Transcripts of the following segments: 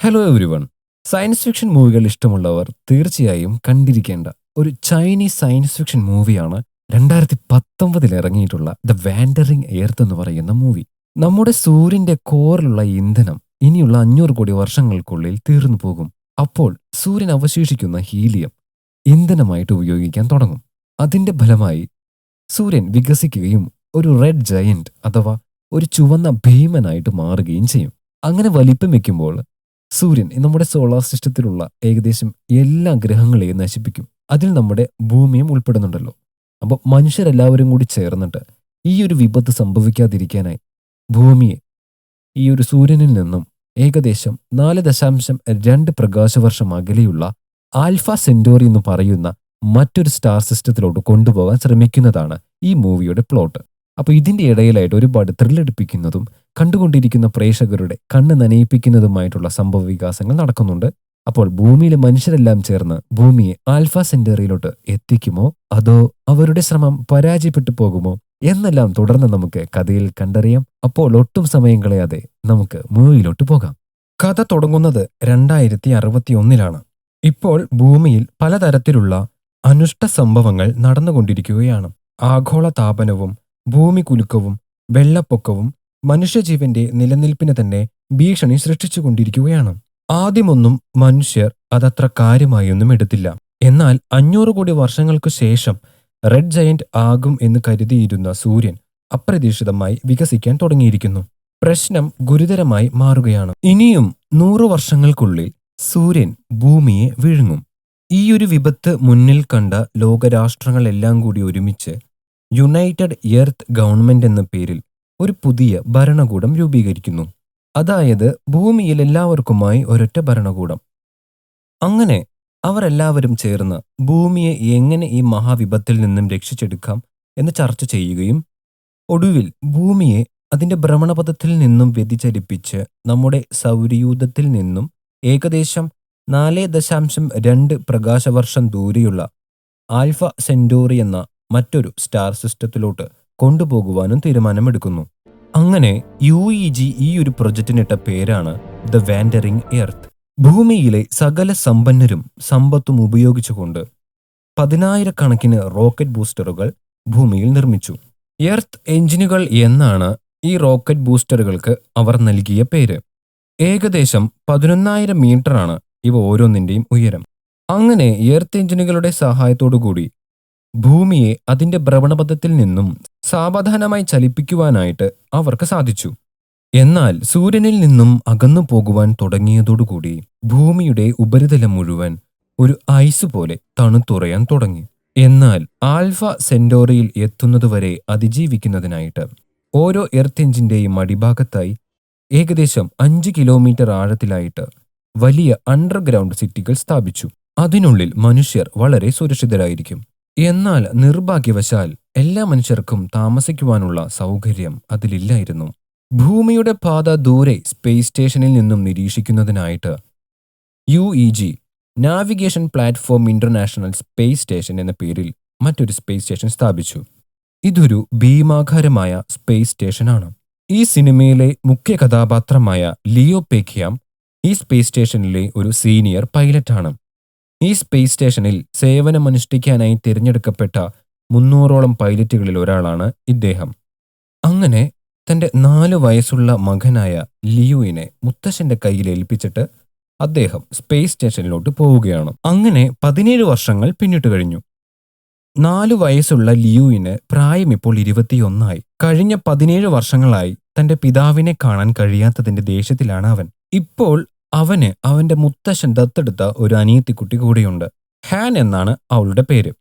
Hello everyone. Science fiction മൂവികൾ ഇഷ്ടമുള്ളവർ തീർച്ചയായും കണ്ടിരിക്കേണ്ട ഒരു ചൈനീസ് സയൻസ് ഫിക്ഷൻ മൂവിയാണ് 2019 ഇറങ്ങിയിട്ടുള്ള ദ വാൻഡറിംഗ് എർത്ത് എന്ന് പറയുന്ന മൂവി. നമ്മുടെ സൂര്യന്റെ കോറിലുള്ള ഇന്ധനം ഇനിയുള്ള 500 കോടി വർഷങ്ങൾക്കുള്ളിൽ തീർന്നു പോകും. അപ്പോൾ സൂര്യൻ അവശേഷിക്കുന്ന ഹീലിയം ഇന്ധനമായിട്ട് ഉപയോഗിക്കാൻ തുടങ്ങും. അതിന്റെ ഫലമായി സൂര്യൻ വികസിക്കുകയും ഒരു റെഡ് ജയന്റ് അഥവാ ഒരു ചുവന്ന ഭീമനായിട്ട് മാറുകയും ചെയ്യും. അങ്ങനെ വലിപ്പം വെക്കുമ്പോൾ സൂര്യൻ നമ്മുടെ സോളാർ സിസ്റ്റത്തിലുള്ള ഏകദേശം എല്ലാ ഗ്രഹങ്ങളെയും നശിപ്പിക്കും. അതിൽ നമ്മുടെ ഭൂമിയും ഉൾപ്പെടുന്നുണ്ടല്ലോ. അപ്പോൾ മനുഷ്യരെല്ലാവരും കൂടി ചേർന്നിട്ട് ഈ ഒരു വിപത്ത് സംഭവിക്കാതിരിക്കാനായി ഭൂമിയെ ഈ ഒരു സൂര്യനിൽ നിന്നും ഏകദേശം 4.2 പ്രകാശവർഷം അകലെയുള്ള ആൽഫ സെന്റോറി എന്ന് പറയുന്ന മറ്റൊരു സ്റ്റാർ സിസ്റ്റത്തിലോട്ട് കൊണ്ടുപോകാൻ ശ്രമിക്കുന്നതാണ് ഈ മൂവിയുടെ പ്ലോട്ട്. അപ്പോൾ ഇതിന്റെ ഇടയിലായിട്ട് ഒരുപാട് ത്രില്ലടിപ്പിക്കുന്നതും കണ്ടുകൊണ്ടിരിക്കുന്ന പ്രേക്ഷകരുടെ കണ്ണ് നനയിപ്പിക്കുന്നതുമായിട്ടുള്ള സംഭവ വികാസങ്ങൾ നടക്കുന്നുണ്ട്. അപ്പോൾ ഭൂമിയിലെ മനുഷ്യരെല്ലാം ചേർന്ന് ഭൂമിയെ ആൽഫ സെന്ററിയിലോട്ട് എത്തിക്കുമോ അതോ അവരുടെ ശ്രമം പരാജയപ്പെട്ടു പോകുമോ എന്നെല്ലാം തുടർന്ന് നമുക്ക് കഥയിൽ കണ്ടറിയാം. അപ്പോൾ ഒട്ടും സമയം കളയാതെ നമുക്ക് മൂവിയിലോട്ട് പോകാം. കഥ തുടങ്ങുന്നത് 2061 ഇപ്പോൾ ഭൂമിയിൽ പലതരത്തിലുള്ള അനിഷ്ട സംഭവങ്ങൾ നടന്നുകൊണ്ടിരിക്കുകയാണ്. ആഗോള താപനവും ഭൂമി കുലുക്കവും വെള്ളപ്പൊക്കവും മനുഷ്യജീവന്റെ നിലനിൽപ്പിന് തന്നെ ഭീഷണി സൃഷ്ടിച്ചുകൊണ്ടിരിക്കുകയാണ്. ആദ്യമൊന്നും മനുഷ്യർ അതത്ര കാര്യമായൊന്നും എടുത്തില്ല. എന്നാൽ 500 കോടി വർഷങ്ങൾക്കു ശേഷം റെഡ് ജയന്റ് ആകും എന്ന് കരുതിയിരുന്ന സൂര്യൻ അപ്രതീക്ഷിതമായി വികസിക്കാൻ തുടങ്ങിയിരിക്കുന്നു. പ്രശ്നം ഗുരുതരമായി മാറുകയാണ്. ഇനിയും 100 വർഷങ്ങൾക്കുള്ളിൽ സൂര്യൻ ഭൂമിയെ വിഴുങ്ങും. ഈ ഒരു വിപത്ത് മുന്നിൽ കണ്ട ലോകരാഷ്ട്രങ്ങളെല്ലാം കൂടി ഒരുമിച്ച് യുണൈറ്റഡ് എർത്ത് ഗവൺമെന്റ് എന്ന പേരിൽ ഒരു പുതിയ ഭരണകൂടം രൂപീകരിക്കുന്നു. അതായത് ഭൂമിയിൽ എല്ലാവർക്കുമായി ഒരൊറ്റ ഭരണകൂടം. അങ്ങനെ അവരെല്ലാവരും ചേർന്ന് ഭൂമിയെ എങ്ങനെ ഈ മഹാവിപത്തിൽ നിന്നും രക്ഷിച്ചെടുക്കാം എന്ന് ചർച്ച ചെയ്യുകയും ഒടുവിൽ ഭൂമിയെ അതിന്റെ ഭ്രമണപഥത്തിൽ നിന്നും വ്യതിചലിപ്പിച്ച് നമ്മുടെ സൗരയൂഥത്തിൽ നിന്നും ഏകദേശം 4.2 പ്രകാശവർഷം ദൂരെയുള്ള ആൽഫ സെന്റോറി എന്ന മറ്റൊരു സ്റ്റാർ സിസ്റ്റത്തിലോട്ട് കൊണ്ടുപോകുവാനും തീരുമാനമെടുക്കുന്നു. അങ്ങനെ UEG ഈ ഒരു പ്രൊജക്റ്റിനിട്ട പേരാണ് ദ വാൻഡറിംഗ് എർത്ത്. ഭൂമിയിലെ സകല സമ്പന്നരും സമ്പത്തും ഉപയോഗിച്ചുകൊണ്ട് 10,000 റോക്കറ്റ് ബൂസ്റ്ററുകൾ ഭൂമിയിൽ നിർമ്മിച്ചു. എർത്ത് എഞ്ചിനുകൾ എന്നാണ് ഈ റോക്കറ്റ് ബൂസ്റ്ററുകൾക്ക് അവർ നൽകിയ പേര്. ഏകദേശം 11,000 മീറ്ററാണ് ഇവ ഓരോന്നിന്റെയും ഉയരം. അങ്ങനെ എർത്ത് എഞ്ചിനുകളുടെ സഹായത്തോടുകൂടി ഭൂമിയെ അതിന്റെ ഭ്രമണപഥത്തിൽ നിന്നും സാവധാനമായി ചലിപ്പിക്കുവാനായിട്ട് അവർക്ക് സാധിച്ചു. എന്നാൽ സൂര്യനിൽ നിന്നും അകന്നു പോകുവാൻ തുടങ്ങിയതോടുകൂടി ഭൂമിയുടെ ഉപരിതലം മുഴുവൻ ഒരു ഐസ് പോലെ തണുത്തുറയാൻ തുടങ്ങി. എന്നാൽ ആൽഫ സെന്റോറിയിൽ എത്തുന്നതുവരെ അതിജീവിക്കുന്നതിനായിട്ട് ഓരോ എർത്ത് എഞ്ചിന്റെയും അടിഭാഗത്തായി ഏകദേശം 5 കിലോമീറ്റർ ആഴത്തിലായിട്ട് വലിയ അണ്ടർഗ്രൗണ്ട് സിറ്റികൾ സ്ഥാപിച്ചു. അതിനുള്ളിൽ മനുഷ്യർ വളരെ സുരക്ഷിതരായിരിക്കും. എന്നാൽ നിർഭാഗ്യവശാൽ എല്ലാ മനുഷ്യർക്കും താമസിക്കുവാനുള്ള സൗകര്യം അതിലില്ലായിരുന്നു. ഭൂമിയുടെ പാത ദൂരെ സ്പേസ് സ്റ്റേഷനിൽ നിന്നും നിരീക്ഷിക്കുന്നതിനായിട്ട് UEG navigation platform international space station എന്ന പേരിൽ മറ്റൊരു സ്പേസ് സ്റ്റേഷൻ സ്ഥാപിച്ചു. ഇതൊരു ഭീമാകാരമായ സ്പേസ് സ്റ്റേഷനാണ്. ഈ സിനിമയിലെ മുഖ്യ കഥാപാത്രമായ ലിയോ പേക്കിയാം ഈ സ്പേസ് സ്റ്റേഷനിലെ ഒരു സീനിയർ പൈലറ്റാണ്. ഈ സ്പേസ് സ്റ്റേഷനിൽ സേവനമനുഷ്ഠിക്കാനായി തിരഞ്ഞെടുക്കപ്പെട്ട 300ഓളം പൈലറ്റുകളിൽ ഒരാളാണ് ഇദ്ദേഹം. അങ്ങനെ തന്റെ 4 വയസ്സുള്ള മകനായ ലിയോയിനെ മുത്തശ്ശന്റെ കയ്യിൽ ഏൽപ്പിച്ചിട്ട് അദ്ദേഹം സ്പേസ് സ്റ്റേഷനിലോട്ട് പോവുകയാണ്. അങ്ങനെ 17 വർഷങ്ങൾ പിന്നിട്ട് കഴിഞ്ഞു. 4 വയസ്സുള്ള ലിയോയിന് പ്രായം ഇപ്പോൾ 21 ആയി. കഴിഞ്ഞ 17 വർഷങ്ങളായി തന്റെ പിതാവിനെ കാണാൻ കഴിയാത്തതിന്റെ ദേഷ്യത്തിലാണ് അവൻ. ഇപ്പോൾ അവന് അവന്റെ മുത്തശ്ശൻ ദത്തെടുത്ത ഒരു അനിയത്തിക്കുട്ടി കൂടെയുണ്ട്. ഹാൻ എന്നാണ് അവളുടെ പേര്.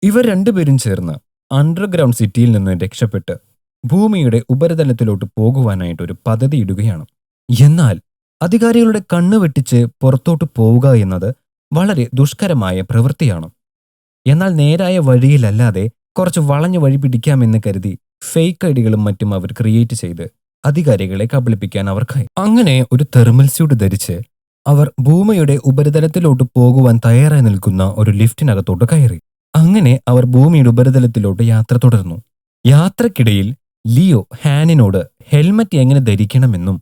ഇവർ രണ്ടുപേരും ചേർന്ന് അണ്ടർഗ്രൗണ്ട് സിറ്റിയിൽ നിന്ന് രക്ഷപ്പെട്ട് ഭൂമിയുടെ ഉപരിതലത്തിലോട്ട് പോകുവാനായിട്ട് ഒരു പദ്ധതി ഇടുകയാണ്. എന്നാൽ അധികാരികളുടെ കണ്ണ് വെട്ടിച്ച് പുറത്തോട്ട് പോവുക എന്നത് വളരെ ദുഷ്കരമായ പ്രവൃത്തിയാണ്. എന്നാൽ നേരായ വഴിയിലല്ലാതെ കുറച്ച് വളഞ്ഞ വഴി പിടിക്കാമെന്ന് കരുതി ഫേക്ക് ഐഡികളും മറ്റും അവർ ക്രിയേറ്റ് ചെയ്ത് അധികാരികളെ കബളിപ്പിക്കാൻ അവർക്കായി. അങ്ങനെ ഒരു തെർമൽ സ്യൂട്ട് ധരിച്ച് അവർ ഭൂമിയുടെ ഉപരിതലത്തിലോട്ട് പോകുവാൻ തയ്യാറായി നിൽക്കുന്ന ഒരു ലിഫ്റ്റിനകത്തോട്ട് കയറി. അങ്ങനെ അവർ ഭൂമിയുടെ ഉപരിതലത്തിലോട്ട് യാത്ര തുടർന്നു. യാത്രക്കിടയിൽ ലിയോ ഹാനിനോട് ഹെൽമറ്റ് എങ്ങനെ ധരിക്കണമെന്നും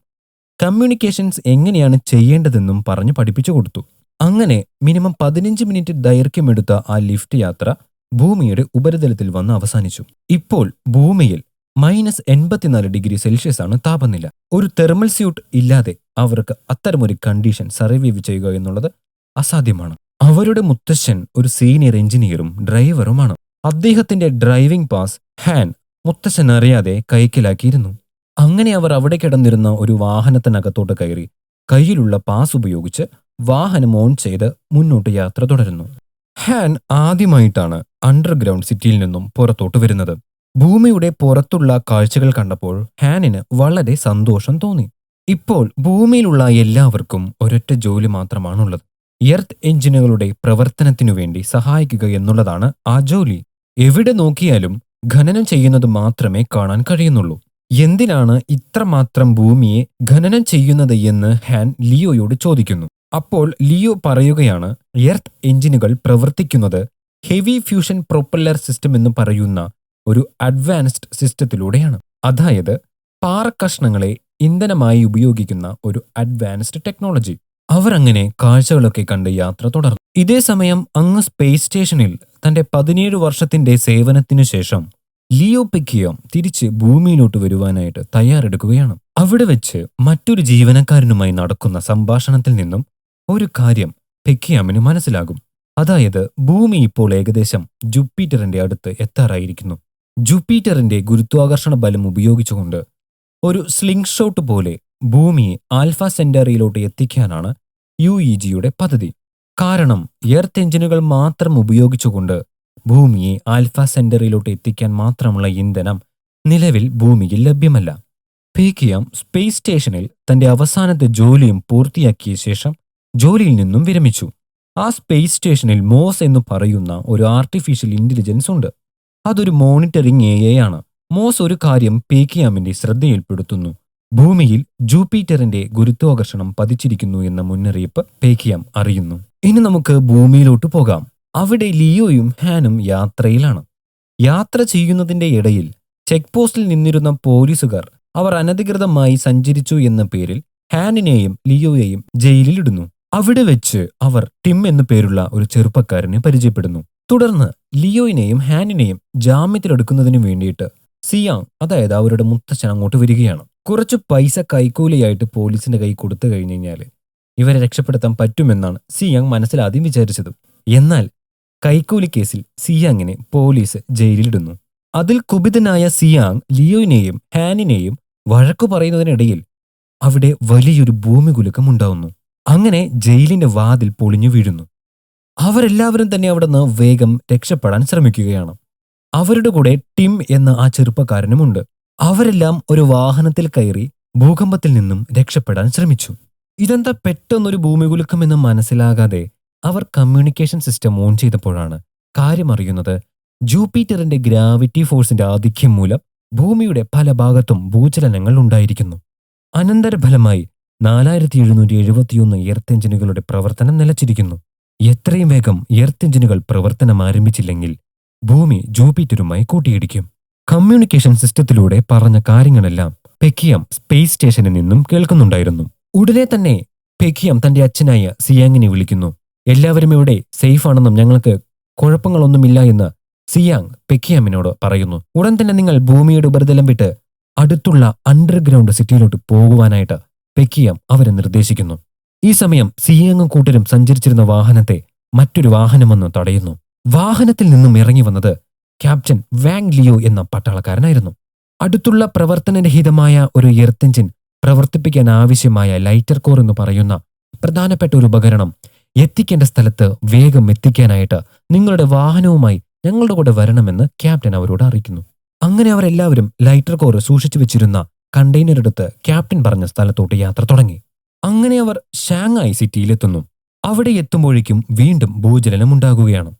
കമ്മ്യൂണിക്കേഷൻസ് എങ്ങനെയാണ് ചെയ്യേണ്ടതെന്നും പറഞ്ഞു പഠിപ്പിച്ചു കൊടുത്തു. അങ്ങനെ മിനിമം 15 മിനിറ്റ് ദൈർഘ്യമെടുത്ത ആ ലിഫ്റ്റ് യാത്ര ഭൂമിയുടെ ഉപരിതലത്തിൽ വന്ന് അവസാനിച്ചു. ഇപ്പോൾ ഭൂമിയിൽ -84 ആണ് താപനില. ഒരു തെർമൽ സ്യൂട്ട് ഇല്ലാതെ അവർക്ക് അത്തരമൊരു കണ്ടീഷൻ സർവൈവ് ചെയ്യുക എന്നുള്ളത് അസാധ്യമാണ്. അവരുടെ മുത്തശ്ശൻ ഒരു സീനിയർ എഞ്ചിനീയറും ഡ്രൈവറുമാണ്. അദ്ദേഹത്തിന്റെ ഡ്രൈവിംഗ് പാസ് ഹാൻ മുത്തശ്ശൻ അറിയാതെ കൈക്കലാക്കിയിരുന്നു. അങ്ങനെ അവർ അവിടെ കിടന്നിരുന്ന ഒരു വാഹനത്തിനകത്തോട്ട് കയറി കയ്യിലുള്ള പാസ് ഉപയോഗിച്ച് വാഹനം ഓൺ ചെയ്ത് മുന്നോട്ട് യാത്ര തുടരുന്നു. ഹാൻ ആദ്യമായിട്ടാണ് അണ്ടർഗ്രൗണ്ട് സിറ്റിയിൽ നിന്നും പുറത്തോട്ട് വരുന്നത്. ഭൂമിയുടെ പുറത്തുള്ള കാഴ്ചകൾ കണ്ടപ്പോൾ ഹാനിന് വളരെ സന്തോഷം തോന്നി. ഇപ്പോൾ ഭൂമിയിലുള്ള എല്ലാവർക്കും ഒരൊറ്റ ജോലി മാത്രമാണുള്ളത്. എർത്ത് എഞ്ചിനുകളുടെ പ്രവർത്തനത്തിനു വേണ്ടി സഹായിക്കുക എന്നുള്ളതാണ് ആ ജോലി. എവിടെ നോക്കിയാലും ഖനനം ചെയ്യുന്നത് മാത്രമേ കാണാൻ കഴിയുന്നുള്ളൂ. എന്തിനാണ് ഇത്രമാത്രം ഭൂമിയെ ഖനനം ചെയ്യുന്നത് എന്ന് ഹാൻ ലിയോയോട് ചോദിക്കുന്നു. അപ്പോൾ ലിയോ പറയുകയാണ്, എർത്ത് എഞ്ചിനുകൾ പ്രവർത്തിക്കുന്നത് ഹെവി ഫ്യൂഷൻ പ്രൊപ്പല്ലർ സിസ്റ്റം എന്ന് പറയുന്ന ഒരു അഡ്വാൻസ്ഡ് സിസ്റ്റത്തിലൂടെയാണ്. അതായത് പാറക്കഷ്ണങ്ങളെ ഇന്ധനമായി ഉപയോഗിക്കുന്ന ഒരു അഡ്വാൻസ്ഡ് ടെക്നോളജി. അവർ അങ്ങനെ കാഴ്ചകളൊക്കെ കണ്ട് യാത്ര തുടർന്നു. ഇതേ സമയം അങ്ങ് സ്പേസ് സ്റ്റേഷനിൽ തന്റെ 17 വർഷത്തിന്റെ സേവനത്തിനു ശേഷം ലിയോ പെക്കിയാം തിരിച്ച് ഭൂമിയിലോട്ട് വരുവാനായിട്ട് തയ്യാറെടുക്കുകയാണ്. അവിടെ വെച്ച് മറ്റൊരു ജീവനക്കാരനുമായി നടക്കുന്ന സംഭാഷണത്തിൽ നിന്നും ഒരു കാര്യം പെക്കിയാമിന് മനസ്സിലാകും. അതായത് ഭൂമി ഇപ്പോൾ ഏകദേശം ജൂപ്പിറ്ററിന്റെ അടുത്ത് എത്താറായിരിക്കുന്നു. ജൂപ്പിറ്ററിന്റെ ഗുരുത്വാകർഷണ ബലം ഉപയോഗിച്ചുകൊണ്ട് ഒരു സ്ലിംഗ് ഷോട്ട് പോലെ ഭൂമിയെ ആൽഫ സെന്ററിയിലോട്ട് എത്തിക്കാനാണ് UEGയുടെ പദ്ധതി. കാരണം എർത്ത് എഞ്ചിനുകൾ മാത്രം ഉപയോഗിച്ചുകൊണ്ട് ഭൂമിയെ ആൽഫ സെന്ററിയിലോട്ട് എത്തിക്കാൻ മാത്രമുള്ള ഇന്ധനം നിലവിൽ ഭൂമിയിൽ ലഭ്യമല്ല. പെക്കിയാം സ്പേസ് സ്റ്റേഷനിൽ തന്റെ അവസാനത്തെ ജോലിയും പൂർത്തിയാക്കിയ ശേഷം ജോലിയിൽ നിന്നും വിരമിച്ചു. ആ സ്പേസ് സ്റ്റേഷനിൽ മോസ് എന്ന് പറയുന്ന ഒരു ആർട്ടിഫിഷ്യൽ ഇന്റലിജൻസ് ഉണ്ട്. അതൊരു മോണിറ്ററിംഗ് AI ആണ്. മോസ് ഒരു കാര്യം പെക്കിയാമിന്റെ ശ്രദ്ധയിൽപ്പെടുത്തുന്നു. ഭൂമിയിൽ ജൂപ്പിറ്ററിന്റെ ഗുരുത്വാകർഷണം പതിച്ചിരിക്കുന്നു എന്ന മുന്നറിയിപ്പ് പെക്കിയാം അറിയുന്നു. ഇനി നമുക്ക് ഭൂമിയിലോട്ട് പോകാം. അവിടെ ലിയോയും ഹാനും യാത്രയിലാണ്. യാത്ര ചെയ്യുന്നതിന്റെ ഇടയിൽ ചെക്ക് പോസ്റ്റിൽ നിന്നിരുന്ന പോലീസുകാർ അവർ അനധികൃതമായി സഞ്ചരിച്ചു എന്ന പേരിൽ ഹാനിനെയും ലിയോയെയും ജയിലിലിടുന്നു. അവിടെ വെച്ച് അവർ ടിം എന്നു പേരുള്ള ഒരു ചെറുപ്പക്കാരനെ പരിചയപ്പെടുന്നു. തുടർന്ന് ലിയോയിനെയും ഹാനിനെയും ജാമ്യത്തിലെടുക്കുന്നതിനു വേണ്ടിയിട്ട് സിയാങ്, അതായത് അവരുടെ മുത്തച്ഛൻ, അങ്ങോട്ട് വരികയാണ്. കുറച്ചു പൈസ കൈക്കൂലിയായിട്ട് പോലീസിന്റെ കൈ കൊടുത്തു കഴിഞ്ഞു കഴിഞ്ഞാൽ ഇവരെ രക്ഷപ്പെടുത്താൻ പറ്റുമെന്നാണ് സിയാങ് മനസ്സിലാദ്യം വിചാരിച്ചത്. എന്നാൽ കൈക്കൂലി കേസിൽ സിയാങ്ങിനെ പോലീസ് ജയിലിലിടുന്നു. അതിൽ കുപിതനായ സിയാങ് ലിയോയിനെയും ഹാനിനെയും വഴക്കു പറയുന്നതിനിടയിൽ അവിടെ വലിയൊരു ഭൂമികുലുക്കം ഉണ്ടാവുന്നു. അങ്ങനെ ജയിലിന്റെ വാതിൽ പൊളിഞ്ഞു വീഴുന്നു. അവരെല്ലാവരും തന്നെ അവിടെ നിന്ന് വേഗം രക്ഷപ്പെടാൻ ശ്രമിക്കുകയാണ്. അവരുടെ കൂടെ ടിം എന്ന ആ ചെറുപ്പക്കാരനുമുണ്ട്. അവരെല്ലാം ഒരു വാഹനത്തിൽ കയറി ഭൂകമ്പത്തിൽ നിന്നും രക്ഷപ്പെടാൻ ശ്രമിച്ചു. ഇതെന്താ പെട്ടെന്നൊരു ഭൂമികുലുക്കം എന്ന് മനസ്സിലാകാതെ അവർ കമ്മ്യൂണിക്കേഷൻ സിസ്റ്റം ഓൺ ചെയ്തപ്പോഴാണ് കാര്യമറിയുന്നത്. ജൂപ്പിറ്ററിന്റെ ഗ്രാവിറ്റി ഫോഴ്സിന്റെ ആധിക്യം മൂലം ഭൂമിയുടെ പല ഭാഗത്തും ഭൂചലനങ്ങൾ ഉണ്ടായിരിക്കുന്നു. അനന്തരഫലമായി 4771 എർത്ത് എഞ്ചിനുകളുടെ പ്രവർത്തനം നിലച്ചിരിക്കുന്നു. എത്രയും വേഗം എർത്ത് എഞ്ചിനുകൾ പ്രവർത്തനം ആരംഭിച്ചില്ലെങ്കിൽ ഭൂമി ജൂപ്പിറ്ററുമായി കൂട്ടിയിടിക്കും. കമ്മ്യൂണിക്കേഷൻ സിസ്റ്റത്തിലൂടെ പറഞ്ഞ കാര്യങ്ങളെല്ലാം പെക്കിയാം സ്പേസ് സ്റ്റേഷനിൽ നിന്നും കേൾക്കുന്നുണ്ടായിരുന്നു. ഉടനെ തന്നെ പെക്കിയാം തന്റെ അച്ഛനായ സിയാങ്ങിനെ വിളിക്കുന്നു. എല്ലാവരും ഇവിടെ സേഫ് ആണെന്നും ഞങ്ങൾക്ക് കുഴപ്പങ്ങളൊന്നുമില്ല എന്ന് സിയാങ് പെക്കിയാമിനോട് പറയുന്നു. ഉടൻ തന്നെ നിങ്ങൾ ഭൂമിയുടെ ഉപരിതലം വിട്ട് അടുത്തുള്ള അണ്ടർഗ്രൗണ്ട് സിറ്റിയിലോട്ട് പോകുവാനായിട്ട് പെക്കിയാം അവരെ നിർദ്ദേശിക്കുന്നു. ഈ സമയം സിയാങ്ങും കൂട്ടരും സഞ്ചരിച്ചിരുന്ന വാഹനത്തെ മറ്റൊരു വാഹനം വന്ന് തടയുന്നു. വാഹനത്തിൽ നിന്നും ഇറങ്ങി വന്നത് ക്യാപ്റ്റൻ വാങ് ലിയോ എന്ന പട്ടാളക്കാരനായിരുന്നു. അടുത്തുള്ള പ്രവർത്തനരഹിതമായ ഒരു എർത്ത് എഞ്ചിൻ പ്രവർത്തിപ്പിക്കാൻ ആവശ്യമായ ലൈറ്റർ കോർ എന്ന് പറയുന്ന പ്രധാനപ്പെട്ട ഒരു ഉപകരണം എത്തിക്കേണ്ട സ്ഥലത്ത് വേഗം എത്തിക്കാനായിട്ട് നിങ്ങളുടെ വാഹനവുമായി ഞങ്ങളുടെ കൂടെ വരണമെന്ന് ക്യാപ്റ്റൻ അവരോട് അറിയിക്കുന്നു. അങ്ങനെ അവരെല്ലാവരും ലൈറ്റർ കോർ സൂക്ഷിച്ചു വെച്ചിരുന്ന കണ്ടെയ്നർ എടുത്ത് ക്യാപ്റ്റൻ പറഞ്ഞ സ്ഥലത്തോട്ട് യാത്ര തുടങ്ങി. അങ്ങനെ അവർ ഷാങ്ഹായ് സിറ്റിയിലെത്തുന്നു. അവിടെ എത്തുമ്പോഴേക്കും വീണ്ടും ഭൂചലനം ഉണ്ടാകുകയാണ്.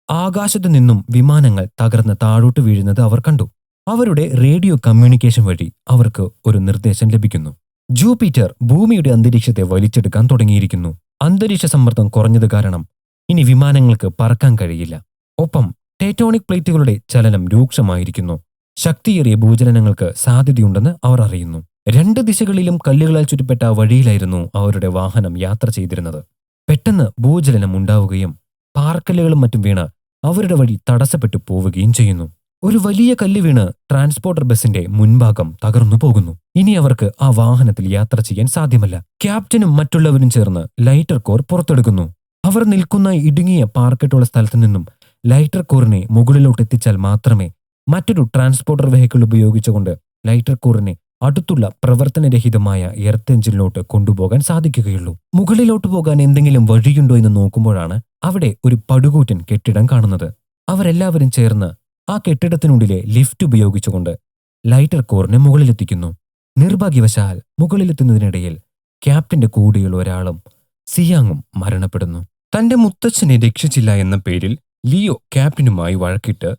ആകാശത്തു നിന്നും വിമാനങ്ങൾ തകർന്ന് താഴോട്ട് വീഴുന്നത് അവർ കണ്ടു. അവരുടെ റേഡിയോ കമ്മ്യൂണിക്കേഷൻ വഴി അവർക്ക് ഒരു നിർദ്ദേശം ലഭിക്കുന്നു. ജൂപ്പിറ്റർ ഭൂമിയുടെ അന്തരീക്ഷത്തെ വലിച്ചെടുക്കാൻ തുടങ്ങിയിരിക്കുന്നു. അന്തരീക്ഷ സമ്മർദ്ദം കുറഞ്ഞത് കാരണം ഇനി വിമാനങ്ങൾക്ക് പറക്കാൻ കഴിയില്ല. ഒപ്പം ടെക്ടോണിക് പ്ലേറ്റുകളുടെ ചലനം രൂക്ഷമായിരിക്കുന്നു. ശക്തിയേറിയ ഭൂചലനങ്ങൾക്ക് സാധ്യതയുണ്ടെന്ന് അവർ അറിയുന്നു. രണ്ട് ദിശകളിലും കല്ലുകളാൽ ചുറ്റപ്പെട്ട വഴിയിലായിരുന്നു അവരുടെ വാഹനം യാത്ര ചെയ്തിരുന്നത്. പെട്ടെന്ന് ഭൂചലനം ഉണ്ടാവുകയും പാറക്കല്ലുകളും മറ്റും വീണ് അവരുടെ വഴി തടസ്സപ്പെട്ടു പോവുകയും ചെയ്യുന്നു. ഒരു വലിയ കല്ല് വീണ് ട്രാൻസ്പോർട്ടർ ബസിന്റെ മുൻഭാഗം തകർന്നു പോകുന്നു. ഇനി അവർക്ക് ആ വാഹനത്തിൽ യാത്ര ചെയ്യാൻ സാധ്യമല്ല. ക്യാപ്റ്റനും മറ്റുള്ളവരും ചേർന്ന് ലൈറ്റർ കോർ പുറത്തെടുക്കുന്നു. അവർ നിൽക്കുന്ന ഇടുങ്ങിയ പാർക്കെട്ടുള്ള സ്ഥലത്തു നിന്നും ലൈറ്റർ കോറിനെ മുകളിലോട്ട് എത്തിച്ചാൽ മാത്രമേ മറ്റൊരു ട്രാൻസ്പോർട്ടർ വെഹിക്കിൾ ഉപയോഗിച്ചുകൊണ്ട് ലൈറ്റർ കോറിനെ അടുത്തുള്ള പ്രവർത്തനരഹിതമായ എർത്ത് എഞ്ചിനിലോട്ട് കൊണ്ടുപോകാൻ സാധിക്കുകയുള്ളൂ. മുകളിലോട്ട് പോകാൻ എന്തെങ്കിലും വഴിയുണ്ടോ എന്ന് നോക്കുമ്പോഴാണ് അവിടെ ഒരു പടുകൂറ്റൻ കെട്ടിടം കാണുന്നത്. അവരെല്ലാവരും ചേർന്ന് ആ കെട്ടിടത്തിനുള്ളിലെ ലിഫ്റ്റ് ഉപയോഗിച്ചുകൊണ്ട് ലൈറ്റർ കോറിനെ മുകളിലെത്തിക്കുന്നു. നിർഭാഗ്യവശാൽ മുകളിലെത്തുന്നതിനിടയിൽ ക്യാപ്റ്റന്റെ കൂടെയുള്ള ഒരാളും സിയാങ്ങും മരണപ്പെടുന്നു. തന്റെ മുത്തച്ഛനെ രക്ഷിച്ചില്ല എന്ന പേരിൽ ലിയോ ക്യാപ്റ്റനുമായി വഴക്കിട്ട്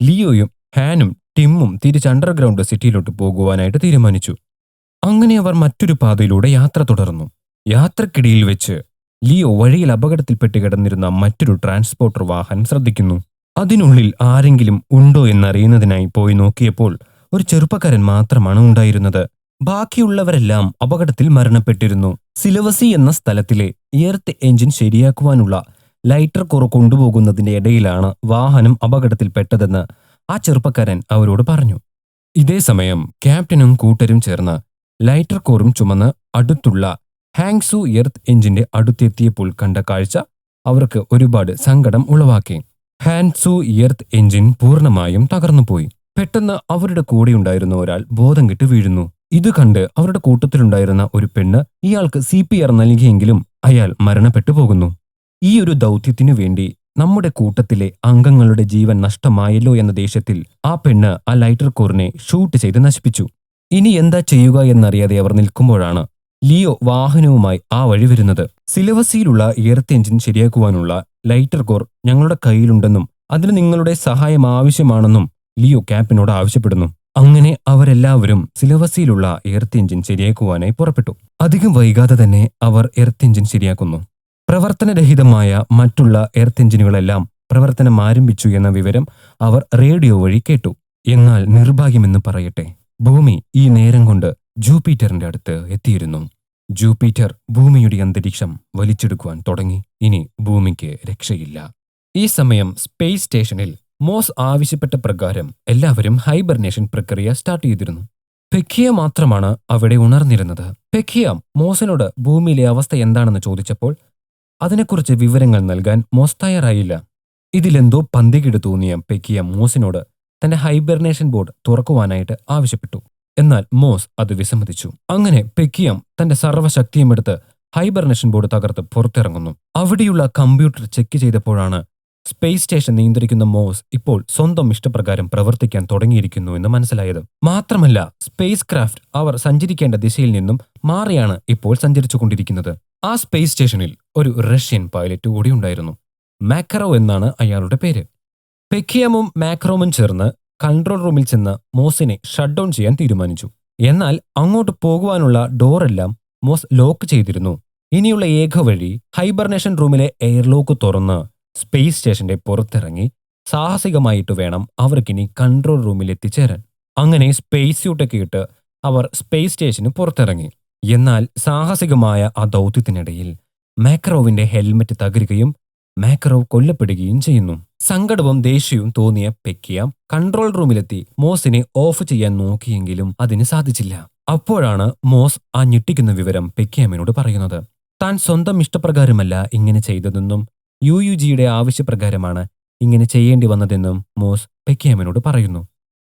ലിയോയും ഹാനും ടിമ്മും തിരിച്ച് അണ്ടർഗ്രൗണ്ട് സിറ്റിയിലോട്ട് പോകുവാനായിട്ട് തീരുമാനിച്ചു. അങ്ങനെ അവർ മറ്റൊരു പാതയിലൂടെ യാത്ര തുടർന്നു. യാത്രക്കിടയിൽ വെച്ച് ലിയോ വഴിയിൽ അപകടത്തിൽപ്പെട്ട് കിടന്നിരുന്ന മറ്റൊരു ട്രാൻസ്പോർട്ടർ വാഹനം ശ്രദ്ധിക്കുന്നു. അതിനുള്ളിൽ ആരെങ്കിലും ഉണ്ടോ എന്നറിയുന്നതിനായി പോയി നോക്കിയപ്പോൾ ഒരു ചെറുപ്പക്കാരൻ മാത്രമാണ് ഉണ്ടായിരുന്നത്. ബാക്കിയുള്ളവരെല്ലാം അപകടത്തിൽ മരണപ്പെട്ടിരുന്നു. സിലവസി എന്ന സ്ഥലത്തിലെ എർത്ത് എഞ്ചിൻ ശരിയാക്കുവാനുള്ള ലൈറ്റർ കോർ കൊണ്ടുപോകുന്നതിന്റെ ഇടയിലാണ് വാഹനം അപകടത്തിൽപ്പെട്ടതെന്ന് ആ ചെറുപ്പക്കാരൻ അവരോട് പറഞ്ഞു. ഇതേ സമയം ക്യാപ്റ്റനും കൂട്ടരും ചേർന്ന് ലൈറ്റർ കോറും ചുമന്ന് അടുത്തുള്ള ഹാങ്സു എർത്ത് എഞ്ചിന്റെ അടുത്തെത്തിയപ്പോൾ കണ്ട കാഴ്ച അവർക്ക് ഒരുപാട് സങ്കടം ഉളവാക്കി. ഹാൻസു എർത്ത് എഞ്ചിൻ പൂർണ്ണമായും തകർന്നുപോയി. പെട്ടെന്ന് അവരുടെ കൂടെയുണ്ടായിരുന്ന ഒരാൾ ബോധം കെട്ട് വീഴുന്നു. ഇത് കണ്ട് അവരുടെ കൂട്ടത്തിലുണ്ടായിരുന്ന ഒരു പെണ്ണ് ഇയാൾക്ക് CPR നൽകിയെങ്കിലും അയാൾ മരണപ്പെട്ടു പോകുന്നു. ഈ ഒരു ദൗത്യത്തിനു വേണ്ടി നമ്മുടെ കൂട്ടത്തിലെ അംഗങ്ങളുടെ ജീവൻ നഷ്ടമായല്ലോ എന്ന ദേഷ്യത്തിൽ ആ പെണ്ണ് ആ ലൈറ്റർ കോറിനെ ഷൂട്ട് ചെയ്ത് നശിപ്പിച്ചു. ഇനി എന്താ ചെയ്യുക എന്നറിയാതെ അവർ നിൽക്കുമ്പോഴാണ് ലിയോ വാഹനവുമായി ആ വഴി വരുന്നത്. സിലവസിയിലുള്ള എർത്ത് എഞ്ചിൻ ശരിയാക്കുവാനുള്ള ലൈറ്റർ കോർ ഞങ്ങളുടെ കയ്യിലുണ്ടെന്നും അതിന് നിങ്ങളുടെ സഹായം ആവശ്യമാണെന്നും ലിയോ ക്യാപ്റ്റനോട് ആവശ്യപ്പെടുന്നു. അങ്ങനെ അവരെല്ലാവരും സിലവസിയിലുള്ള എർത്ത് എഞ്ചിൻ ശരിയാക്കുവാനായി പുറപ്പെട്ടു. അധികം വൈകാതെ തന്നെ അവർ എർത്ത് എഞ്ചിൻ ശരിയാക്കുന്നു. പ്രവർത്തനരഹിതമായ മറ്റുള്ള എർത്ത് എഞ്ചിനുകളെല്ലാം പ്രവർത്തനം ആരംഭിച്ചു എന്ന വിവരം അവർ റേഡിയോ വഴി കേട്ടു. എന്നാൽ നിർഭാഗ്യമെന്ന് പറയട്ടെ, ഭൂമി ഈ നേരം കൊണ്ട് ജൂപ്പിറ്ററിന്റെ അടുത്ത് എത്തിയിരുന്നു. ജൂപ്പിറ്റർ ഭൂമിയുടെ അന്തരീക്ഷം വലിച്ചെടുക്കുവാൻ തുടങ്ങി. ഇനി ഭൂമിക്ക് രക്ഷയില്ല. ഈ സമയം സ്പേസ് സ്റ്റേഷനിൽ മോസ് ആവശ്യപ്പെട്ട പ്രകാരം എല്ലാവരും ഹൈബർനേഷൻ പ്രക്രിയ സ്റ്റാർട്ട് ചെയ്തിരുന്നു. പെക്കിയ മാത്രമാണ് അവിടെ ഉണർന്നിരുന്നത്. പെക്കിയ മോസിനോട് ഭൂമിയിലെ അവസ്ഥ എന്താണെന്ന് ചോദിച്ചപ്പോൾ അതിനെക്കുറിച്ച് വിവരങ്ങൾ നൽകാൻ മോസ് തയ്യാറായില്ല. ഇതിലെന്തോ പന്തികേട് തോന്നിയ പെക്കിയ മോസിനോട് തന്റെ ഹൈബർനേഷൻ ബോർഡ് തുറക്കുവാനായിട്ട് ആവശ്യപ്പെട്ടു. എന്നാൽ മോസ് അത് വിസമ്മതിച്ചു. അങ്ങനെ പെക്കിയം തന്റെ സർവ്വശക്തിയുമെടുത്ത് ഹൈബർനേഷൻ ബോർഡ് തകർത്ത് പുറത്തിറങ്ങുന്നു. അവിടെയുള്ള കമ്പ്യൂട്ടർ ചെക്ക് ചെയ്തപ്പോഴാണ് സ്പേസ് സ്റ്റേഷൻ നിയന്ത്രിക്കുന്ന മോസ് ഇപ്പോൾ സ്വന്തം ഇഷ്ടപ്രകാരം പ്രവർത്തിക്കാൻ തുടങ്ങിയിരിക്കുന്നു എന്ന് മനസ്സിലായത്. മാത്രമല്ല, സ്പേസ് ക്രാഫ്റ്റ് അവർ സഞ്ചരിക്കേണ്ട ദിശയിൽ നിന്നും മാറിയാണ് ഇപ്പോൾ സഞ്ചരിച്ചുകൊണ്ടിരിക്കുന്നത്. ആ സ്പേസ് സ്റ്റേഷനിൽ ഒരു റഷ്യൻ പൈലറ്റ് കൂടി ഉണ്ടായിരുന്നു. മാക്കറോ എന്നാണ് അയാളുടെ പേര്. പെക്കിയമും മാക്രോമും ചേർന്ന് കൺട്രോൾ റൂമിൽ ചെന്ന് മോസിനെ ഷട്ട് ഡൗൺ ചെയ്യാൻ തീരുമാനിച്ചു. എന്നാൽ അങ്ങോട്ട് പോകുവാനുള്ള ഡോറെല്ലാം മോസ് ലോക്ക് ചെയ്തിരുന്നു. ഇനിയുള്ള ഏക വഴി ഹൈബർനേഷൻ റൂമിലെ എയർലോക്ക് തുറന്ന് സ്പേസ് സ്റ്റേഷന്റെ പുറത്തിറങ്ങി സാഹസികമായിട്ട് വേണം അവർക്കിനി കൺട്രോൾ റൂമിൽ എത്തിച്ചേരാൻ. അങ്ങനെ സ്പേസ് സ്യൂട്ടൊക്കെ ഇട്ട് അവർ സ്പേസ് സ്റ്റേഷന് പുറത്തിറങ്ങി. എന്നാൽ സാഹസികമായ ആ ദൗത്യത്തിനിടയിൽ മാക്രോവിന്റെ ഹെൽമെറ്റ് തകരുകയും മാക്രോവ് കൊല്ലപ്പെടുകയും ചെയ്യുന്നു. സങ്കടവും ദേഷ്യവും തോന്നിയ പെക്കിയ കൺട്രോൾ റൂമിലെത്തി മോസിനെ ഓഫ് ചെയ്യാൻ നോക്കിയെങ്കിലും അതിന് സാധിച്ചില്ല. അപ്പോഴാണ് മോസ് ആ ഞെട്ടിക്കുന്ന വിവരം പെക്കിയാമിനോട് പറയുന്നത്. താൻ സ്വന്തം ഇഷ്ടപ്രകാരമല്ല ഇങ്ങനെ ചെയ്തതെന്നും UUGയുടെ ആവശ്യപ്രകാരമാണ് ഇങ്ങനെ ചെയ്യേണ്ടി വന്നതെന്നും മോസ് പെക്കിയാമിനോട് പറയുന്നു.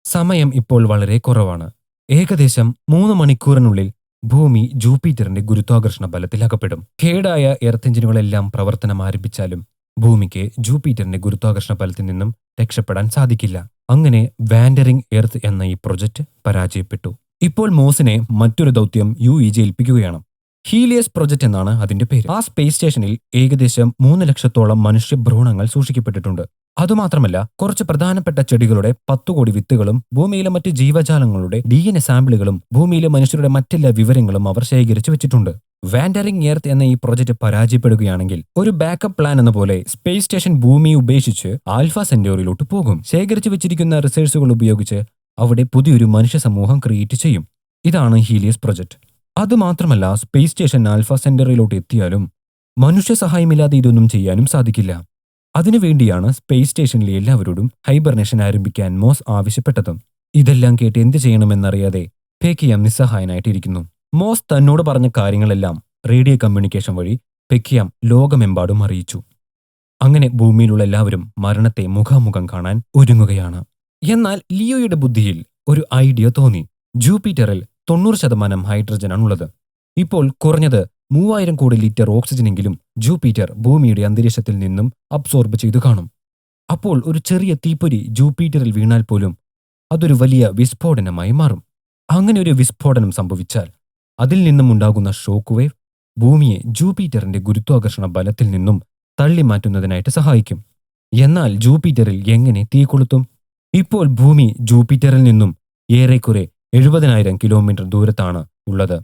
സമയം ഇപ്പോൾ വളരെ കുറവാണ്. ഏകദേശം 3 മണിക്കൂറിനുള്ളിൽ ഭൂമി ജൂപ്പിറ്ററിന്റെ ഗുരുത്വാകർഷണ ബലത്തിൽ അകപ്പെടും. കേടായ എർത്ത് എഞ്ചിനുകളെല്ലാം പ്രവർത്തനം ആരംഭിച്ചാലും ഭൂമിക്ക് ജൂപ്പിറ്ററിന്റെ ഗുരുത്വാകർഷണ ബലത്തിൽ നിന്നും രക്ഷപ്പെടാൻ സാധിക്കില്ല. അങ്ങനെ വാൻഡറിംഗ് എർത്ത് എന്ന ഈ പ്രൊജക്ട് പരാജയപ്പെട്ടു. ഇപ്പോൾ മോസിനെ മറ്റൊരു ദൗത്യം UEG ഏൽപ്പിക്കുകയാണ്. ഹീലിയസ് പ്രൊജക്ട് എന്നാണ് അതിന്റെ പേര്. ആ സ്പേസ് സ്റ്റേഷനിൽ ഏകദേശം 3 ലക്ഷത്തോളം മനുഷ്യഭ്രൂണങ്ങൾ സൂക്ഷിക്കപ്പെട്ടിട്ടുണ്ട്. അതുമാത്രമല്ല, കുറച്ച് പ്രധാനപ്പെട്ട ചെടികളുടെ 10 കോടി വിത്തുകളും ഭൂമിയിലെ മറ്റ് ജീവജാലങ്ങളുടെ DNA സാമ്പിളുകളും ഭൂമിയിലെ മനുഷ്യരുടെ മറ്റെല്ലാ വിവരങ്ങളും അവർ ശേഖരിച്ചു വെച്ചിട്ടുണ്ട്. വാൻഡറിംഗ് എർത്ത് എന്ന ഈ പ്രൊജക്ട് പരാജയപ്പെടുകയാണെങ്കിൽ ഒരു ബാക്കപ്പ് പ്ലാൻ എന്ന പോലെ സ്പേസ് സ്റ്റേഷൻ ഭൂമിയെ ഉപേക്ഷിച്ച് ആൽഫ സെന്റോറിയിലോട്ട് പോകും. ശേഖരിച്ചു വെച്ചിരിക്കുന്ന റിസോഴ്സുകൾ ഉപയോഗിച്ച് അവിടെ പുതിയൊരു മനുഷ്യ സമൂഹം ക്രിയേറ്റ് ചെയ്യും. ഇതാണ് ഹീലിയസ് പ്രൊജക്ട്. അതുമാത്രമല്ല, സ്പേസ് സ്റ്റേഷൻ ആൽഫ സെന്ററിലോട്ട് എത്തിയാലും മനുഷ്യ സഹായമില്ലാതെ ഇതൊന്നും ചെയ്യാനും സാധിക്കില്ല. അതിനുവേണ്ടിയാണ് സ്പേസ് സ്റ്റേഷനിലെ എല്ലാവരോടും ഹൈബർനേഷൻ ആരംഭിക്കാൻ മോസ് ആവശ്യപ്പെട്ടതും. ഇതെല്ലാം കേട്ട് എന്ത് ചെയ്യണമെന്നറിയാതെ പെക്കിയാം നിസ്സഹായനായിട്ടിരിക്കുന്നു. മോസ് തന്നോട് പറഞ്ഞ കാര്യങ്ങളെല്ലാം റേഡിയോ കമ്മ്യൂണിക്കേഷൻ വഴി പെക്കിയാം ലോകമെമ്പാടും അറിയിച്ചു. അങ്ങനെ ഭൂമിയിലുള്ള എല്ലാവരും മരണത്തെ മുഖാമുഖം കാണാൻ ഒരുങ്ങുകയാണ്. എന്നാൽ ലിയോയുടെ ബുദ്ധിയിൽ ഒരു ഐഡിയ തോന്നി. ജൂപ്പിറ്ററിൽ 90% ഹൈഡ്രജനാണുള്ളത്. ഇപ്പോൾ കുറഞ്ഞത് 3000 കോടി ലിറ്റർ ഓക്സിജനെങ്കിലും ജൂപ്പിറ്റർ ഭൂമിയുടെ അന്തരീക്ഷത്തിൽ നിന്നും അബ്സോർബ് ചെയ്തു കാണും. അപ്പോൾ ഒരു ചെറിയ തീപ്പൊരി ജൂപ്പിറ്ററിൽ വീണാൽ പോലും അതൊരു വലിയ വിസ്ഫോടനമായി മാറും. അങ്ങനെ ഒരു വിസ്ഫോടനം സംഭവിച്ചാൽ അതിൽ നിന്നും ഉണ്ടാകുന്ന ഷോക്ക് വേവ് ഭൂമിയെ ജൂപ്പിറ്ററിന്റെ ഗുരുത്വാകർഷണ ബലത്തിൽ നിന്നും തള്ളി മാറ്റുന്നതിനായിട്ട് സഹായിക്കും. എന്നാൽ ജൂപ്പിറ്ററിൽ എങ്ങനെ തീ കൊളുത്തും? ഇപ്പോൾ ഭൂമി ജൂപ്പിറ്ററിൽ നിന്നും ഏറെക്കുറെ 70,000 കിലോമീറ്റർ ദൂരത്താണ് ഉള്ളത്.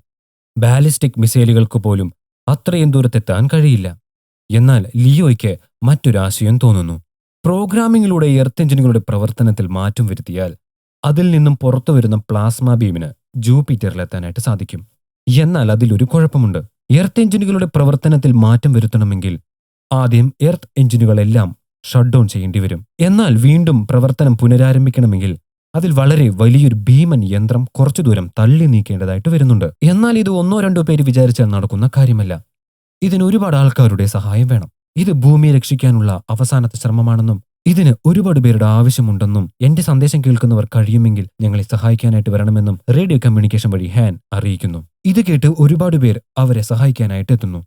ബാലിസ്റ്റിക് മിസൈലുകൾക്ക് പോലും അത്രയും ദൂരത്തെത്താൻ കഴിയില്ല. എന്നാൽ ലിയോയ്ക്ക് മറ്റൊരാശയം തോന്നുന്നു. പ്രോഗ്രാമിങ്ങിലൂടെ എർത്ത് എഞ്ചിനുകളുടെ പ്രവർത്തനത്തിൽ മാറ്റം വരുത്തിയാൽ അതിൽ നിന്നും പുറത്തു വരുന്ന പ്ലാസ്മ ബീമിന് ജൂപ്പിറ്ററിലെത്താനായിട്ട് സാധിക്കും. എന്നാൽ അതിലൊരു കുഴപ്പമുണ്ട്. എർത്ത് എഞ്ചിനുകളുടെ പ്രവർത്തനത്തിൽ മാറ്റം വരുത്തണമെങ്കിൽ ആദ്യം എർത്ത് എഞ്ചിനുകളെല്ലാം ഷട്ട് ഡൗൺ ചെയ്യേണ്ടി വരും. എന്നാൽ വീണ്ടും പ്രവർത്തനം പുനരാരംഭിക്കണമെങ്കിൽ അതിൽ വളരെ വലിയൊരു ഭീമൻ യന്ത്രം കുറച്ചു ദൂരം തള്ളി നീക്കേണ്ടതായിട്ട് വരുന്നുണ്ട്. എന്നാൽ ഇത് 1-2 പേര് വിചാരിച്ചാൽ നടക്കുന്ന കാര്യമല്ല. ഇതിന് ഒരുപാട് ആൾക്കാരുടെ സഹായം വേണം. ഇത് ഭൂമിയെ രക്ഷിക്കാനുള്ള അവസാനത്തെ ശ്രമമാണെന്നും ഇതിന് ഒരുപാട് പേരുടെ ആവശ്യമുണ്ടെന്നും എന്റെ സന്ദേശം കേൾക്കുന്നവർ കഴിയുമെങ്കിൽ ഞങ്ങളെ സഹായിക്കാനായിട്ട് വരണമെന്നും റേഡിയോ കമ്മ്യൂണിക്കേഷൻ വഴി ഹാൻ അറിയിക്കുന്നു. ഇത് കേട്ട് ഒരുപാട് പേർ അവരെ സഹായിക്കാനായിട്ട് എത്തുന്നു.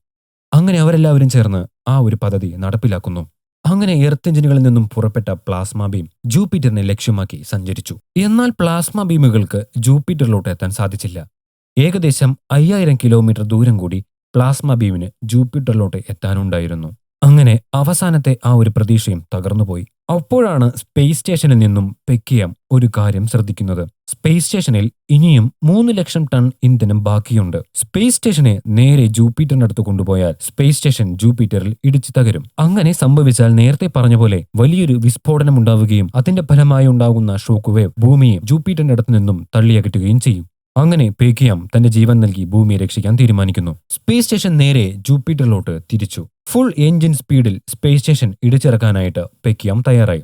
അങ്ങനെ അവരെല്ലാവരും ചേർന്ന് ആ ഒരു പദ്ധതി നടപ്പിലാക്കുന്നു. അങ്ങനെ എർത്ത് എഞ്ചിനുകളിൽ നിന്നും പുറപ്പെട്ട പ്ലാസ്മ ബീം ജൂപ്പിറ്ററിനെ ലക്ഷ്യമാക്കി സഞ്ചരിച്ചു. എന്നാൽ പ്ലാസ്മ ബീമുകൾക്ക് ജൂപ്പിറ്ററിലോട്ട് എത്താൻ സാധിച്ചില്ല. ഏകദേശം 5000 കിലോമീറ്റർ ദൂരം കൂടി പ്ലാസ്മ ബീമിന് ജൂപ്പിറ്ററിലോട്ട് എത്താനുണ്ടായിരുന്നു. അങ്ങനെ അവസാനത്തെ ആ ഒരു പ്രതീക്ഷയും തകർന്നുപോയി. അപ്പോഴാണ് സ്പേസ് സ്റ്റേഷനിൽ നിന്നും പെക്കിയാം ഒരു കാര്യം ശ്രദ്ധിക്കുന്നത്. സ്പേസ് സ്റ്റേഷനിൽ ഇനിയും 3 ലക്ഷം ടൺ ഇന്ധനം ബാക്കിയുണ്ട്. സ്പേസ് സ്റ്റേഷനെ നേരെ ജൂപ്പിറ്ററിനടുത്ത് കൊണ്ടുപോയാൽ സ്പേസ് സ്റ്റേഷൻ ജൂപ്പിറ്ററിൽ ഇടിച്ചു തകരും. അങ്ങനെ സംഭവിച്ചാൽ നേരത്തെ പറഞ്ഞ പോലെ വലിയൊരു വിസ്ഫോടനം ഉണ്ടാവുകയും അതിന്റെ ഫലമായി ഉണ്ടാകുന്ന ഷോക്ക് വേവ് ഭൂമിയെ ജൂപ്പിറ്ററിന്റെ അടുത്ത് നിന്നും തള്ളിയകറ്റുകയും ചെയ്യും. അങ്ങനെ പെക്കിയാം തന്റെ ജീവൻ നൽകി ഭൂമിയെ രക്ഷിക്കാൻ തീരുമാനിക്കുന്നു. സ്പേസ് സ്റ്റേഷൻ നേരെ ജൂപ്പിറ്ററിലോട്ട് തിരിച്ചു. ഫുൾ എഞ്ചിൻ സ്പീഡിൽ സ്പേസ് സ്റ്റേഷൻ ഇടിച്ചിറക്കാനായിട്ട് പെക്കിയാം തയ്യാറായി.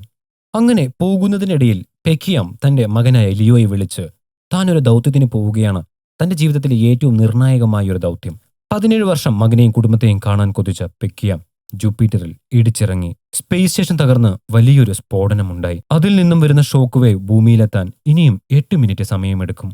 അങ്ങനെ പോകുന്നതിനിടയിൽ പെക്കിയാം തന്റെ മകനായ ലിയോയെ വിളിച്ച് താനൊരു ദൗത്യത്തിന് പോവുകയാണ്. തന്റെ ജീവിതത്തിലെ ഏറ്റവും നിർണായകമായ ഒരു ദൗത്യം. 17 വർഷം മകനെയും കുടുംബത്തെയും കാണാൻ കൊതിച്ച പെക്കിയാം ജൂപ്പിറ്ററിൽ ഇടിച്ചിറങ്ങി. സ്പേസ് സ്റ്റേഷൻ തകർന്ന് വലിയൊരു സ്ഫോടനമുണ്ടായി. അതിൽ നിന്നും വരുന്ന ഷോക്ക് വേവ് ഭൂമിയിലെത്താൻ ഇനിയും 8 മിനിറ്റ് സമയമെടുക്കും.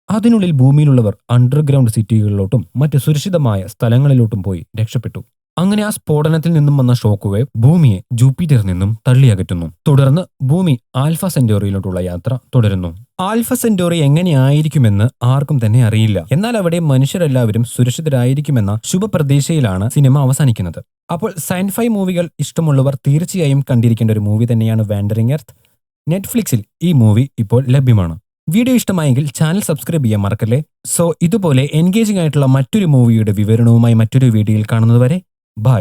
അതിനുള്ളിൽ ഭൂമിയിലുള്ളവർ അണ്ടർഗ്രൗണ്ട് സിറ്റികളിലോട്ടും മറ്റ് സുരക്ഷിതമായ സ്ഥലങ്ങളിലോട്ടും പോയി രക്ഷപ്പെട്ടു. അങ്ങനെ ആ സ്ഫോടനത്തിൽ നിന്നും വന്ന ഷോക്ക് വേവ് ഭൂമിയെ ജൂപ്പിറ്ററിൽ നിന്നും തള്ളിയകറ്റുന്നു. തുടർന്ന് ഭൂമി ആൽഫ സെന്റോറിയിലോട്ടുള്ള യാത്ര തുടരുന്നു. ആൽഫ സെന്റോറി എങ്ങനെയായിരിക്കുമെന്ന് ആർക്കും തന്നെ അറിയില്ല. എന്നാൽ അവിടെ മനുഷ്യരെല്ലാവരും സുരക്ഷിതരായിരിക്കുമെന്ന ശുഭപ്രതീക്ഷയിലാണ് സിനിമ അവസാനിക്കുന്നത്. അപ്പോൾ സയൻഫൈ മൂവികൾ ഇഷ്ടമുള്ളവർ തീർച്ചയായും കണ്ടിരിക്കേണ്ട ഒരു മൂവി തന്നെയാണ് വാൻഡറിംഗ് എർത്ത്. നെറ്റ്ഫ്ലിക്സിൽ ഈ മൂവി ഇപ്പോൾ ലഭ്യമാണ്. വീഡിയോ ഇഷ്ടമായെങ്കിൽ ചാനൽ സബ്സ്ക്രൈബ് ചെയ്യാൻ മറക്കല്ലേ. സോ ഇതുപോലെ എൻഗേജിംഗ് ആയിട്ടുള്ള മറ്റൊരു മൂവിയുടെ വിവരണവുമായി മറ്റൊരു വീഡിയോയിൽ കാണുന്നതുവരെ ബൈ.